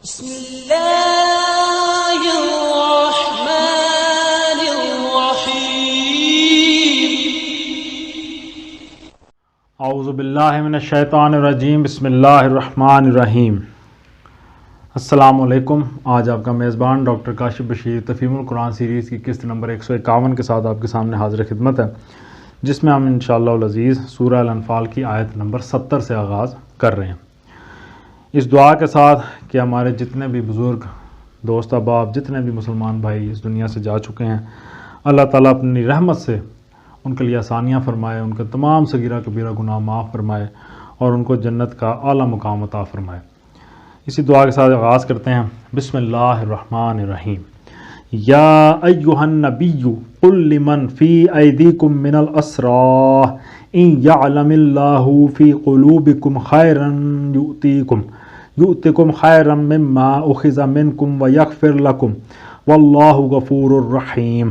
بسم اللہ الرحمن الرحیم اعوذ باللہ من الشیطان الرجیم بسم اللہ الرحمن الرحیم۔ السلام علیکم۔ آج آپ کا میزبان ڈاکٹر کاشف بشیر تفہیم القرآن سیریز کی قسط نمبر 151 کے ساتھ آپ کے سامنے حاضر خدمت ہے، جس میں ہم انشاءاللہ العزیز سورہ الانفال کی آیت نمبر 70 سے آغاز کر رہے ہیں، اس دعا کے ساتھ کہ ہمارے جتنے بھی بزرگ دوست احباب، جتنے بھی مسلمان بھائی اس دنیا سے جا چکے ہیں، اللہ تعالیٰ اپنی رحمت سے ان کے لیے آسانیاں فرمائے، ان کے تمام صغیرہ کبیرہ گناہ معاف فرمائے اور ان کو جنت کا اعلیٰ مقام عطا فرمائے۔ اسی دعا کے ساتھ آغاز کرتے ہیں۔ بسم اللہ الرحمن الرحیم۔ یا ایہا النبی قل لمن فی ایدیکم من الاسراء ان یعلم اللہ فی قلوبکم خیرا یؤتکم خیرا مما اخذ منکم ویغفر لکم واللہ غفور الرحیم۔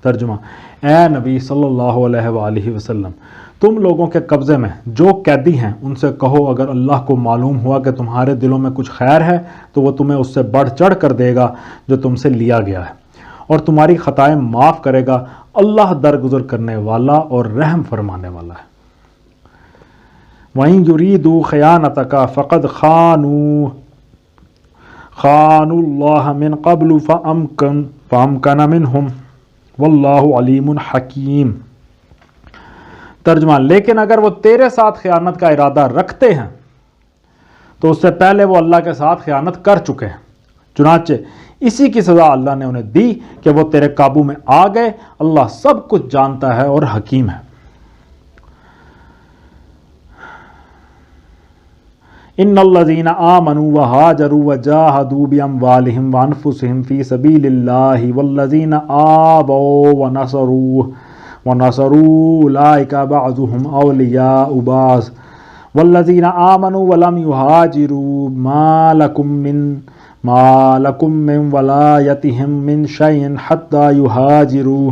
ترجمہ: اے نبی صلی اللہ علیہ وآلہ وسلم، تم لوگوں کے قبضے میں جو قیدی ہیں ان سے کہو اگر اللہ کو معلوم ہوا کہ تمہارے دلوں میں کچھ خیر ہے تو وہ تمہیں اس سے بڑھ چڑھ کر دے گا جو تم سے لیا گیا ہے، اور تمہاری خطائیں معاف کرے گا۔ اللہ درگزر کرنے والا اور رحم فرمانے والا ہے۔ وَإِن يُرِيدُوا خِيَانَتَكَ فَقَدْ خَانُوا اللَّهَ مِن قَبْلُ فَأَمْكَنَ مِنْهُمْ وَاللَّهُ عَلِيمٌ حَكِيمٌ۔ ترجمہ: لیکن اگر وہ تیرے ساتھ خیانت کا ارادہ رکھتے ہیں تو اس سے پہلے وہ اللہ کے ساتھ خیانت کر چکے ہیں، چنانچہ اسی کی سزا اللہ نے انہیں دی کہ وہ تیرے قابو میں آ گئے۔ اللہ سب کچھ جانتا ہے اور حکیم ہے۔ ان الذین آمنوا وہاجروا وجاہدوا باموالہم وانفسہم فی سبیل اللہ والذین آووا ونصروا اولئک بعضهم اولیاء بعض والذین آمنوا ولم یہاجروا ما لکم من ولایتہم من شیء حتی یہاجروا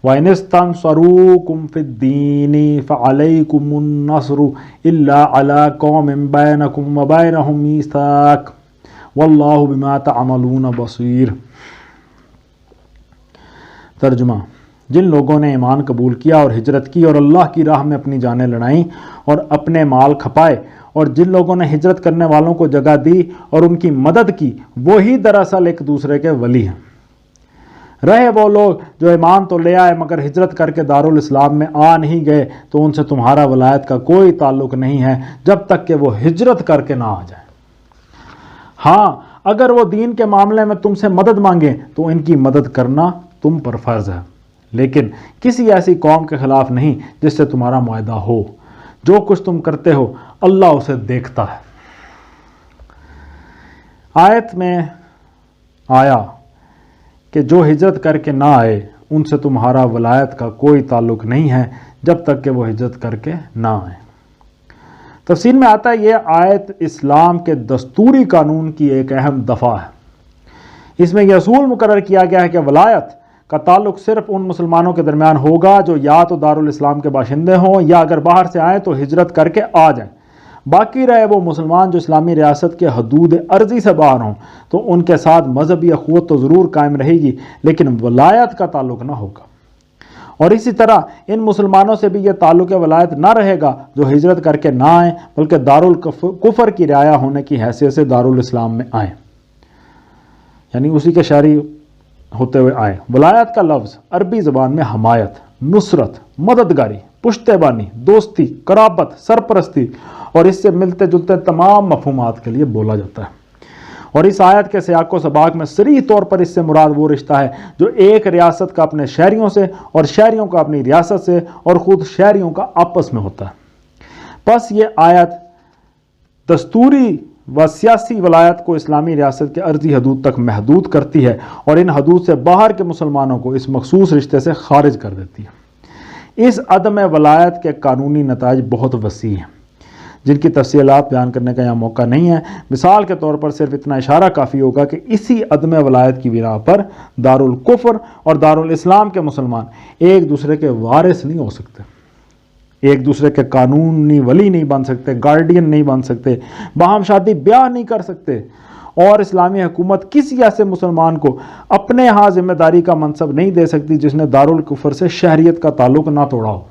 وَإِنِ اسْتَنصَرُوكُمْ فِي الدِّينِ فَعَلَيْكُمُ النَّصْرُ إِلَّا عَلَىٰ قَوْمٍ بَيْنَكُمْ وَبَيْنَهُم مِّيثَاقٌ وَاللَّهُ بِمَا تَعْمَلُونَ بَصِيرٌ۔ ترجمہ: جن لوگوں نے ایمان قبول کیا اور ہجرت کی اور اللہ کی راہ میں اپنی جانیں لڑائیں اور اپنے مال کھپائے، اور جن لوگوں نے ہجرت کرنے والوں کو جگہ دی اور ان کی مدد کی، وہی دراصل ایک دوسرے کے ولی ہیں۔ رہے وہ لوگ جو ایمان تو لے آئے مگر ہجرت کر کے دارالاسلام میں آ نہیں گئے تو ان سے تمہارا ولایت کا کوئی تعلق نہیں ہے جب تک کہ وہ ہجرت کر کے نہ آ جائیں۔ ہاں، اگر وہ دین کے معاملے میں تم سے مدد مانگیں تو ان کی مدد کرنا تم پر فرض ہے، لیکن کسی ایسی قوم کے خلاف نہیں جس سے تمہارا معاہدہ ہو۔ جو کچھ تم کرتے ہو اللہ اسے دیکھتا ہے۔ آیت میں آیا کہ جو ہجرت کر کے نہ آئے ان سے تمہارا ولایت کا کوئی تعلق نہیں ہے جب تک کہ وہ ہجرت کر کے نہ آئیں۔ تفسیر میں آتا ہے یہ آیت اسلام کے دستوری قانون کی ایک اہم دفعہ ہے۔ اس میں یہ اصول مقرر کیا گیا ہے کہ ولایت کا تعلق صرف ان مسلمانوں کے درمیان ہوگا جو یا تو دارالاسلام کے باشندے ہوں یا اگر باہر سے آئیں تو ہجرت کر کے آ جائیں۔ باقی رہے وہ مسلمان جو اسلامی ریاست کے حدود ارضی سے باہر ہوں تو ان کے ساتھ مذہبی اخوت تو ضرور قائم رہے گی لیکن ولایت کا تعلق نہ ہوگا، اور اسی طرح ان مسلمانوں سے بھی یہ تعلق ولایت نہ رہے گا جو ہجرت کر کے نہ آئیں بلکہ دارالکفر کی رعایا ہونے کی حیثیت سے دارالاسلام میں آئیں، یعنی اسی کے شہری ہوتے ہوئے آئیں۔ ولایت کا لفظ عربی زبان میں حمایت، نصرت، مددگاری، پشتیبانی، دوستی، قرابت، سرپرستی اور اس سے ملتے جلتے تمام مفہومات کے لیے بولا جاتا ہے، اور اس آیت کے سیاق و سباق میں صریح طور پر اس سے مراد وہ رشتہ ہے جو ایک ریاست کا اپنے شہریوں سے اور شہریوں کا اپنی ریاست سے اور خود شہریوں کا آپس میں ہوتا ہے۔ پس یہ آیت دستوری و سیاسی ولایت کو اسلامی ریاست کے عرضی حدود تک محدود کرتی ہے اور ان حدود سے باہر کے مسلمانوں کو اس مخصوص رشتے سے خارج کر دیتی ہے۔ اس عدم ولایت کے قانونی نتائج بہت وسیع ہیں جن کی تفصیلات بیان کرنے کا یہاں موقع نہیں ہے۔ مثال کے طور پر صرف اتنا اشارہ کافی ہوگا کہ اسی عدم ولایت کی بنا پر دارالکفر اور دارالاسلام کے مسلمان ایک دوسرے کے وارث نہیں ہو سکتے، ایک دوسرے کے قانونی ولی نہیں بن سکتے، گارڈین نہیں بن سکتے، باہم شادی بیاہ نہیں کر سکتے، اور اسلامی حکومت کسی ایسے مسلمان کو اپنے ہاں ذمہ داری کا منصب نہیں دے سکتی جس نے دارالکفر سے شہریت کا تعلق نہ توڑا ہو۔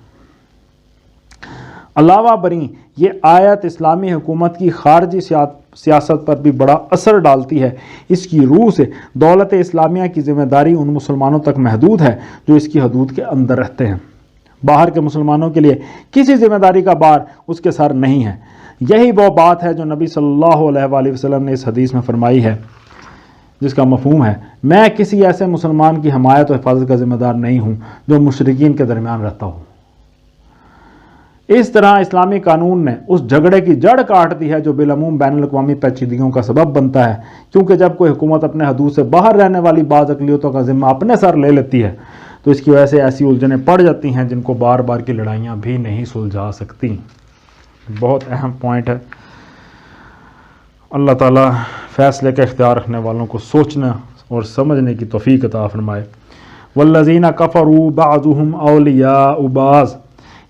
علاوہ بریں یہ آیت اسلامی حکومت کی خارجی سیاست پر بھی بڑا اثر ڈالتی ہے۔ اس کی روح سے دولت اسلامیہ کی ذمہ داری ان مسلمانوں تک محدود ہے جو اس کی حدود کے اندر رہتے ہیں۔ باہر کے مسلمانوں کے لیے کسی ذمہ داری کا بار اس کے سر نہیں ہے۔ یہی وہ بات ہے جو نبی صلی اللہ علیہ وآلہ وسلم نے اس حدیث میں فرمائی ہے، جس کا مفہوم ہے میں کسی ایسے مسلمان کی حمایت و حفاظت کا ذمہ دار نہیں ہوں جو مشرکین کے درمیان رہتا ہو۔ اس طرح اسلامی قانون نے اس جھگڑے کی جڑ کاٹ دی ہے جو بالعموم بین الاقوامی پیچیدگیوں کا سبب بنتا ہے، کیونکہ جب کوئی حکومت اپنے حدود سے باہر رہنے والی بعض اقلیتوں کا ذمہ اپنے سر لے لیتی ہے تو اس کی وجہ سے ایسی الجھنیں پڑ جاتی ہیں جن کو بار بار کی لڑائیاں بھی نہیں سلجھا سکتی۔ بہت اہم پوائنٹ ہے۔ اللہ تعالیٰ فیصلے کا اختیار رکھنے والوں کو سوچنا اور سمجھنے کی توفیق عطا فرمائے۔ والذین کفروا بعضهم اولیاء بعض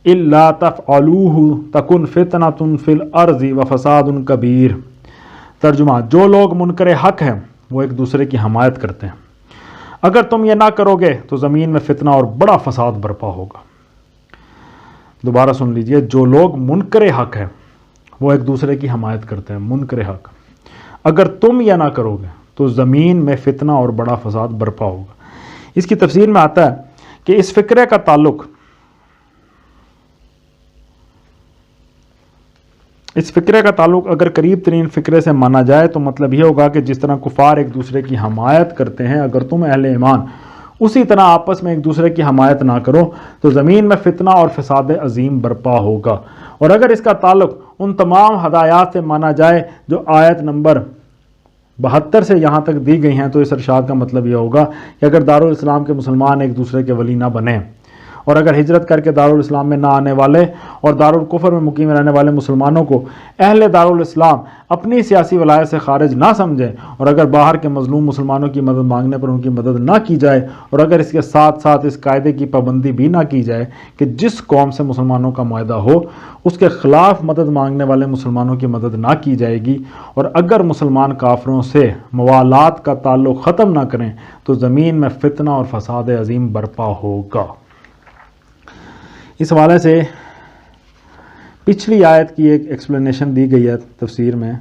الا تفعلوه تکن فتنۃ فی الارض وفساد کبیر۔ ترجمہ، جو لوگ منکر حق ہیں وہ ایک دوسرے کی حمایت کرتے ہیں، اگر تم یہ نہ کرو گے تو زمین میں فتنہ اور بڑا فساد برپا ہوگا۔ دوبارہ سن لیجئے، جو لوگ منکر حق ہیں وہ ایک دوسرے کی حمایت کرتے ہیں، منکر حق، اگر تم یہ نہ کرو گے تو زمین میں فتنہ اور بڑا فساد برپا ہوگا۔ اس کی تفسیر میں آتا ہے کہ اس فکرے کا تعلق اگر قریب ترین فکرے سے مانا جائے تو مطلب یہ ہوگا کہ جس طرح کفار ایک دوسرے کی حمایت کرتے ہیں، اگر تم اہل ایمان اسی طرح آپس میں ایک دوسرے کی حمایت نہ کرو تو زمین میں فتنہ اور فساد عظیم برپا ہوگا۔ اور اگر اس کا تعلق ان تمام ہدایات سے مانا جائے جو آیت نمبر 72 سے یہاں تک دی گئی ہیں تو اس ارشاد کا مطلب یہ ہوگا کہ اگر دارالاسلام کے مسلمان ایک دوسرے کے ولی نہ بنیں، اور اگر ہجرت کر کے دارالاسلام میں نہ آنے والے اور دارالکفر میں مقیم رہنے والے مسلمانوں کو اہل دارالاسلام اپنی سیاسی ولایت سے خارج نہ سمجھیں، اور اگر باہر کے مظلوم مسلمانوں کی مدد مانگنے پر ان کی مدد نہ کی جائے، اور اگر اس کے ساتھ ساتھ اس قاعدے کی پابندی بھی نہ کی جائے کہ جس قوم سے مسلمانوں کا معاہدہ ہو اس کے خلاف مدد مانگنے والے مسلمانوں کی مدد نہ کی جائے گی، اور اگر مسلمان کافروں سے موالات کا تعلق ختم نہ کریں تو زمین میں فتنہ اور فساد عظیم برپا ہوگا۔ اس حوالے سے پچھلی آیت کی ایک ایکسپلینیشن دی گئی ہے تفسیر میں،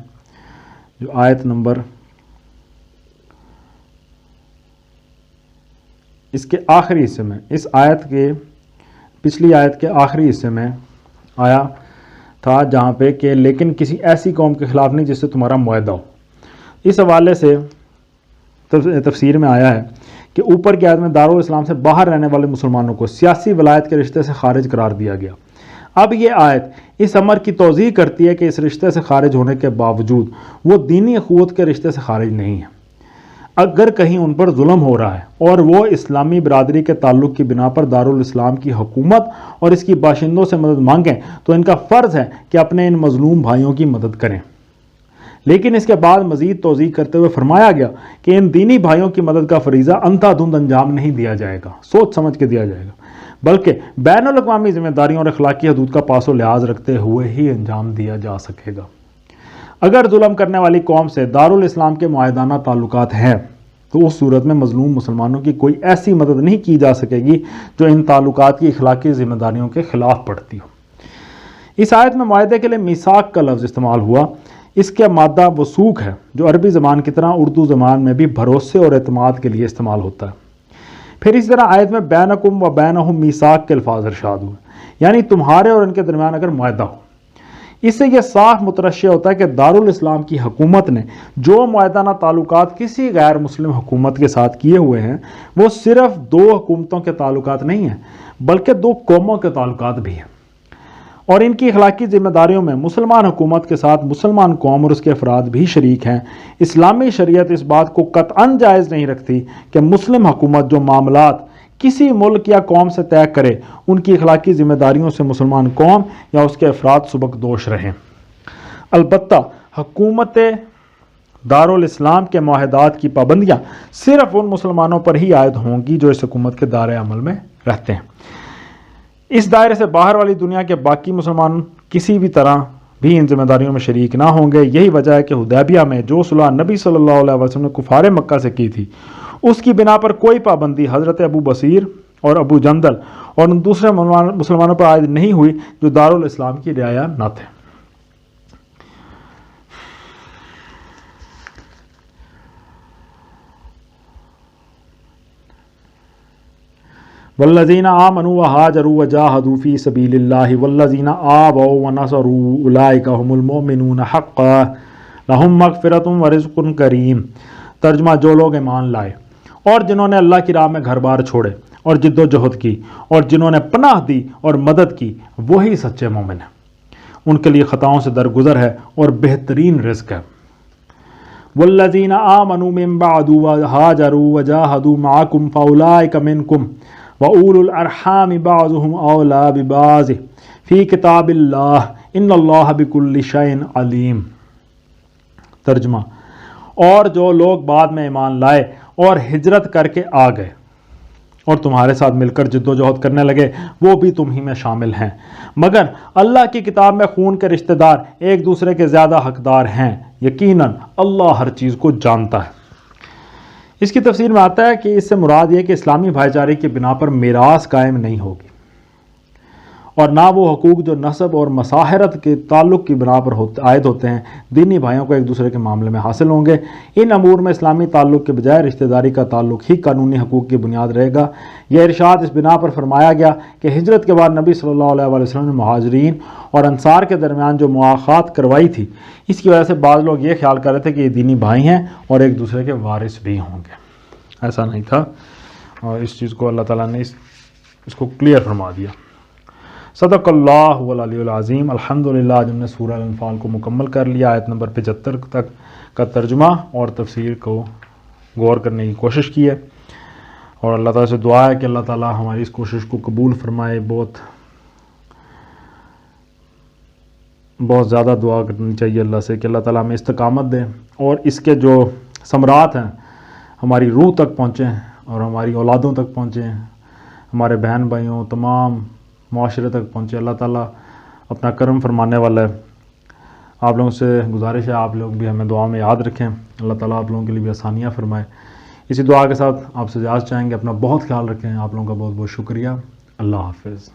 جو آیت نمبر اس کے آخری حصے میں، اس آیت کے پچھلی آیت کے آخری حصے میں آیا تھا جہاں پہ کہ لیکن کسی ایسی قوم کے خلاف نہیں جس سے تمہارا معاہدہ ہو۔ اس حوالے سے تفسیر میں آیا ہے کہ اوپر کی آیت میں دارالاسلام سے باہر رہنے والے مسلمانوں کو سیاسی ولایت کے رشتے سے خارج قرار دیا گیا۔ اب یہ آیت اس امر کی توضیح کرتی ہے کہ اس رشتے سے خارج ہونے کے باوجود وہ دینی اخوت کے رشتے سے خارج نہیں ہے۔ اگر کہیں ان پر ظلم ہو رہا ہے اور وہ اسلامی برادری کے تعلق کی بنا پر دارالاسلام کی حکومت اور اس کی باشندوں سے مدد مانگیں تو ان کا فرض ہے کہ اپنے ان مظلوم بھائیوں کی مدد کریں۔ لیکن اس کے بعد مزید توضیح کرتے ہوئے فرمایا گیا کہ ان دینی بھائیوں کی مدد کا فریضہ اندھا دھند انجام نہیں دیا جائے گا، سوچ سمجھ کے دیا جائے گا، بلکہ بین الاقوامی ذمہ داریوں اور اخلاقی حدود کا پاس و لحاظ رکھتے ہوئے ہی انجام دیا جا سکے گا۔ اگر ظلم کرنے والی قوم سے دارالاسلام کے معاہدانہ تعلقات ہیں تو اس صورت میں مظلوم مسلمانوں کی کوئی ایسی مدد نہیں کی جا سکے گی جو ان تعلقات کی اخلاقی ذمہ داریوں کے خلاف پڑتی ہو۔ اس آیت میں معاہدے کے لیے میثاق کا لفظ استعمال ہوا۔ اس کے مادہ وثوق ہے جو عربی زبان کی طرح اردو زبان میں بھی بھروسے اور اعتماد کے لیے استعمال ہوتا ہے۔ پھر اس طرح آیت میں بینکم و بینہم میثاق کے الفاظ ارشاد ہوئے، یعنی تمہارے اور ان کے درمیان اگر معاہدہ ہو۔ اس سے یہ صاف مترشح ہوتا ہے کہ دارالاسلام کی حکومت نے جو معاہدانہ تعلقات کسی غیر مسلم حکومت کے ساتھ کیے ہوئے ہیں وہ صرف دو حکومتوں کے تعلقات نہیں ہیں بلکہ دو قوموں کے تعلقات بھی ہیں، اور ان کی اخلاقی ذمہ داریوں میں مسلمان حکومت کے ساتھ مسلمان قوم اور اس کے افراد بھی شریک ہیں۔ اسلامی شریعت اس بات کو قطعاً جائز نہیں رکھتی کہ مسلم حکومت جو معاملات کسی ملک یا قوم سے طے کرے ان کی اخلاقی ذمہ داریوں سے مسلمان قوم یا اس کے افراد سبک دوش رہیں۔ البتہ حکومت دارالاسلام کے معاہدات کی پابندیاں صرف ان مسلمانوں پر ہی عائد ہوں گی جو اس حکومت کے دائرۂ عمل میں رہتے ہیں۔ اس دائرے سے باہر والی دنیا کے باقی مسلمان کسی بھی طرح بھی ان ذمہ داریوں میں شریک نہ ہوں گے۔ یہی وجہ ہے کہ حدیبیہ میں جو صلح نبی صلی اللہ علیہ وسلم نے کفار مکہ سے کی تھی، اس کی بنا پر کوئی پابندی حضرت ابو بصیر اور ابو جندل اور ان دوسرے مسلمانوں پر عائد نہیں ہوئی جو دارالاسلام کی رعایا نہ تھے۔ والذین آمنوا وہاجروا وجاہدوا فی سبیل اللہ والذین آووا ونصروا اولئک هم المؤمنون حقا لہم مغفرۃ ورزق کریم۔ ترجمہ: جو لوگ ایمان لائے اور جنہوں نے اللہ کی راہ میں گھر بار چھوڑے اور جد و جہد کی اور جنہوں نے پناہ دی اور مدد کی، وہی سچے مومن ہیں۔ ان کے لیے خطاؤں سے درگزر ہے اور بہترین رزق ہے۔ والذین آمنوا من بعد وہاجروا وجاہدوا معکم فاولئک منکم وَأُولُو الْأَرْحَامِ بَعْضُهُمْ أَوْلَىٰ بِبَعْضٍ فِي كِتَابِ اللَّهِ إِنَّ اللَّهَ بِكُلِّ شَيْءٍ عَلِيمٌ۔ ترجمہ: اور جو لوگ بعد میں ایمان لائے اور ہجرت کر کے آ گئے اور تمہارے ساتھ مل کر جد و جہد کرنے لگے، وہ بھی تم ہی میں شامل ہیں، مگر اللہ کی کتاب میں خون کے رشتہ دار ایک دوسرے کے زیادہ حقدار ہیں، یقیناً اللہ ہر چیز کو جانتا ہے۔ اس کی تفسیر میں آتا ہے کہ اس سے مراد یہ کہ اسلامی بھائی چارے کی بنا پر میراث قائم نہیں ہوگی اور نہ وہ حقوق جو نسب اور مساہرت کے تعلق کی بنا پر عائد ہوتے ہیں دینی بھائیوں کو ایک دوسرے کے معاملے میں حاصل ہوں گے۔ ان امور میں اسلامی تعلق کے بجائے رشتہ داری کا تعلق ہی قانونی حقوق کی بنیاد رہے گا۔ یہ ارشاد اس بنا پر فرمایا گیا کہ ہجرت کے بعد نبی صلی اللہ علیہ وسلم نے مہاجرین اور انصار کے درمیان جو مواخات کروائی تھی، اس کی وجہ سے بعض لوگ یہ خیال کر رہے تھے کہ یہ دینی بھائی ہیں اور ایک دوسرے کے وارث بھی ہوں گے۔ ایسا نہیں تھا، اور اس چیز کو اللہ تعالیٰ نے اس کو کلیئر فرما دیا۔ صدق اللہ العلی العظیم۔ الحمدللہ جن نے سورہ الانفال کو مکمل کر لیا، آیت نمبر 75 تک کا ترجمہ اور تفسیر کو غور کرنے کی کوشش کی ہے، اور اللہ تعالیٰ سے دعا ہے کہ اللہ تعالیٰ ہماری اس کوشش کو قبول فرمائے۔ بہت زیادہ دعا کرنی چاہیے اللہ سے کہ اللہ تعالیٰ ہمیں استقامت دے اور اس کے جو ثمرات ہیں ہماری روح تک پہنچیں اور ہماری اولادوں تک پہنچیں، ہمارے بہن بھائیوں تمام معاشرے تک پہنچے۔ اللہ تعالیٰ اپنا کرم فرمانے والا ہے۔ آپ لوگوں سے گزارش ہے آپ لوگ بھی ہمیں دعا میں یاد رکھیں، اللہ تعالیٰ آپ لوگوں کے لیے بھی آسانیاں فرمائے۔ اسی دعا کے ساتھ آپ سے اجازت چاہیں گے، اپنا بہت خیال رکھیں۔ آپ لوگوں کا بہت بہت شکریہ۔ اللہ حافظ۔